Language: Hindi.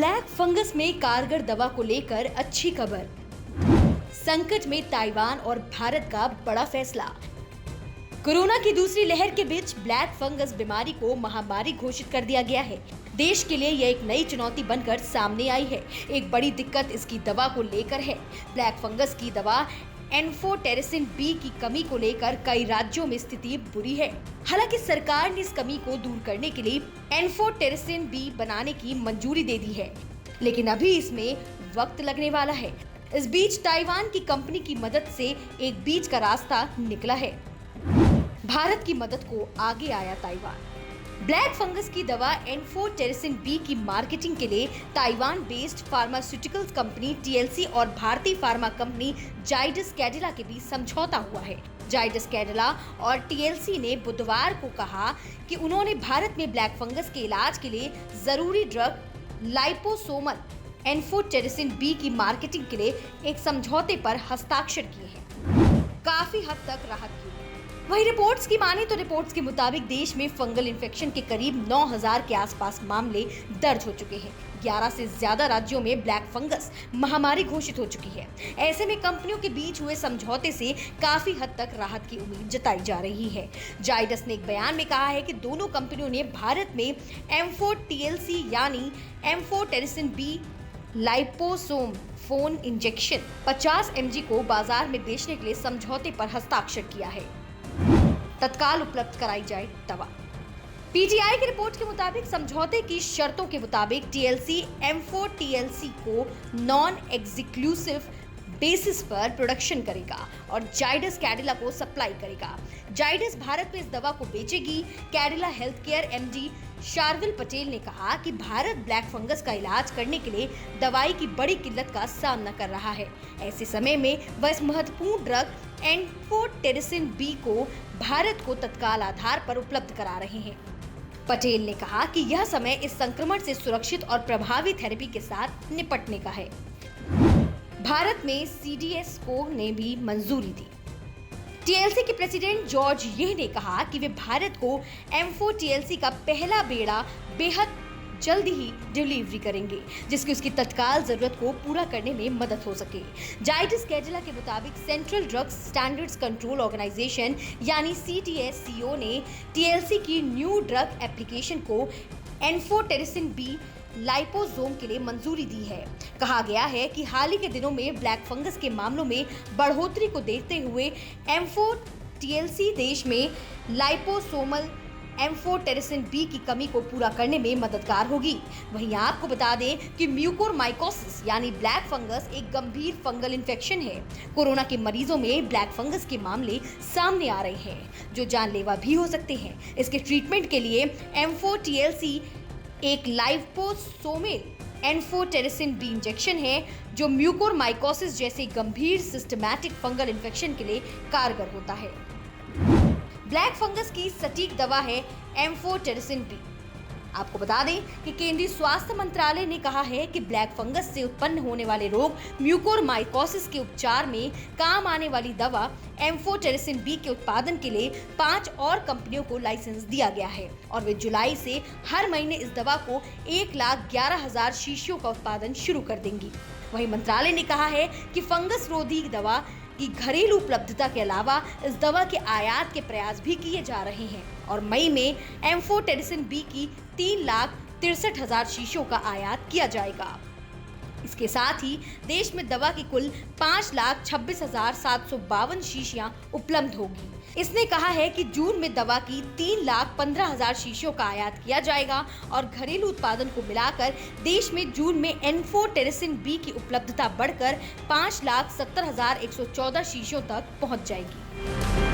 ब्लैक फंगस में कारगर दवा को लेकर अच्छी खबर। संकट में ताइवान और भारत का बड़ा फैसला। कोरोना की दूसरी लहर के बीच ब्लैक फंगस बीमारी को महामारी घोषित कर दिया गया है। देश के लिए यह एक नई चुनौती बनकर सामने आई है। एक बड़ी दिक्कत इसकी दवा को लेकर है। ब्लैक फंगस की दवा एम्फोटेरिसिन बी की कमी को लेकर कई राज्यों में स्थिति बुरी है। हालांकि सरकार ने इस कमी को दूर करने के लिए एम्फोटेरिसिन बी बनाने की मंजूरी दे दी है, लेकिन अभी इसमें वक्त लगने वाला है। इस बीच ताइवान की कंपनी की मदद से एक बीच का रास्ता निकला है। भारत की मदद को आगे आया ताइवान। ब्लैक फंगस की दवा एम्फोटेरिसिन बी की मार्केटिंग के लिए Taiwan based pharmaceuticals company TLC और भारतीय फार्मा कंपनी जाइडस कैडिला के बीच समझौता हुआ है। जाइडस कैडिला और टीएलसी ने बुधवार को कहा कि उन्होंने भारत में ब्लैक फंगस के इलाज के लिए जरूरी ड्रग लाइपोसोमल एम्फोटेरिसिन बी की मार्केटिंग के लिए एक समझौते पर हस्ताक्षर किए हैं। काफी हद तक राहत की। वही रिपोर्ट्स की माने तो रिपोर्ट्स के मुताबिक देश में फंगल इन्फेक्शन के करीब 9000 के आसपास मामले दर्ज हो चुके हैं। 11 से ज्यादा राज्यों में ब्लैक फंगस महामारी घोषित हो चुकी है। ऐसे में कंपनियों के बीच हुए समझौते से काफी हद तक राहत की उम्मीद जताई जा रही है। जाइडस ने एक बयान में कहा है कि दोनों कंपनियों ने भारत में एम्फोटीएलसी यानी एम्फोटेरिसिन बी लाइपोसोम फोन इंजेक्शन 50 mg को बाजार में बेचने के लिए समझौते पर हस्ताक्षर किया है। तत्काल उपलब्ध कराई जाए दवा। पीटीआई की रिपोर्ट के मुताबिक समझौते की शर्तों के मुताबिक टीएलसी एम्फोटीएलसी को नॉन एक्सक्लूसिव बेसिस पर प्रोडक्शन करेगा और जाइडस कैडिला को सप्लाई करेगा। जाइडस भारत में इस दवा को बेचेगी। Cadila health care MD Sharvil Patel ने कहा कि भारत ब्लैक फंगस का इलाज करने के लिए दवाई की बड़ी किल्लत का सामना कर रहा है। ऐसे समय में वह इस महत्वपूर्ण ड्रग एम्फोटेरिसिन बी को भारत को तत्काल आधार पर उपलब्ध करा रहे हैं। पटेल ने कहा कि यह समय इस संक्रमण से सुरक्षित और प्रभावी थेरेपी के साथ निपटने का है। भारत में सीडीएस को ने भी मंजूरी दी। टीएलसी के प्रेसिडेंट जॉर्ज ये ने कहा कि वे भारत को एम्फोटीएलसी का पहला बेड़ा बेहद जल्द ही डिलीवरी करेंगे, जिसकी उसकी तत्काल जरूरत को पूरा करने में मदद हो सके। जाइडस कैडिला के मुताबिक Central Drugs Standards Control Organisation यानी सीटीएससीओ ने टीएलसी की न्यू ड्रग एप्लीकेशन को एम्फोटेरिसिन बी लाइपोसोम के लिए मंजूरी दी है। कहा गया है कि हाल ही के दिनों में ब्लैक फंगस के मामलों में बढ़ोतरी को देखते हुए एम्फोटीएलसी देश में लाइपोसोमल एम्फोटेरिसिन बी की कमी को पूरा करने में मददगार होगी। वहीं आपको बता दें कि म्यूकोरमाइकोसिस यानी ब्लैक फंगस एक गंभीर फंगल इन्फेक्शन है। कोरोना के मरीजों में ब्लैक फंगस के मामले सामने आ रहे हैं, जो जानलेवा भी हो सकते हैं। इसके ट्रीटमेंट के लिए एम्फोटीएलसी एक लाइपोसोमल एम्फोटेरिसिन बी इंजेक्शन है, जो म्यूकोरमाइकोसिस जैसे गंभीर सिस्टमैटिक फंगल इन्फेक्शन के लिए कारगर होता है। ब्लैक फंगस की सटीक दवा है एम्फोटेरिसिन बी। आपको बता दें कि केंद्रीय स्वास्थ्य मंत्रालय ने कहा है कि ब्लैक फंगस से उत्पन्न होने वाले रोग म्यूकोरमाइकोसिस के उपचार में काम आने वाली दवा एम्फोटेरिसिन बी के उत्पादन के लिए 5 और कंपनियों को लाइसेंस दिया गया है और वे जुलाई से हर महीने इस दवा को 1,11,000 शीशियों का उत्पादन शुरू कर देंगी। वहीं मंत्रालय ने कहा है कि फंगस रोधी दवा की घरेलू उपलब्धता के अलावा इस दवा के आयात के प्रयास भी किए जा रहे हैं और मई में एम्फोटेरिसिन बी की 3,63,000 शीशियों का आयात किया जाएगा। इसके साथ ही देश में दवा की कुल 5,26,752 शीशियां उपलब्ध होगी। इसने कहा है कि जून में दवा की 3,15,000 शीशियों का आयात किया जाएगा और घरेलू उत्पादन को मिलाकर देश में जून में एम्फोटेरिसिन बी की उपलब्धता बढ़कर 5,70,114 शीशियों तक पहुंच जाएगी।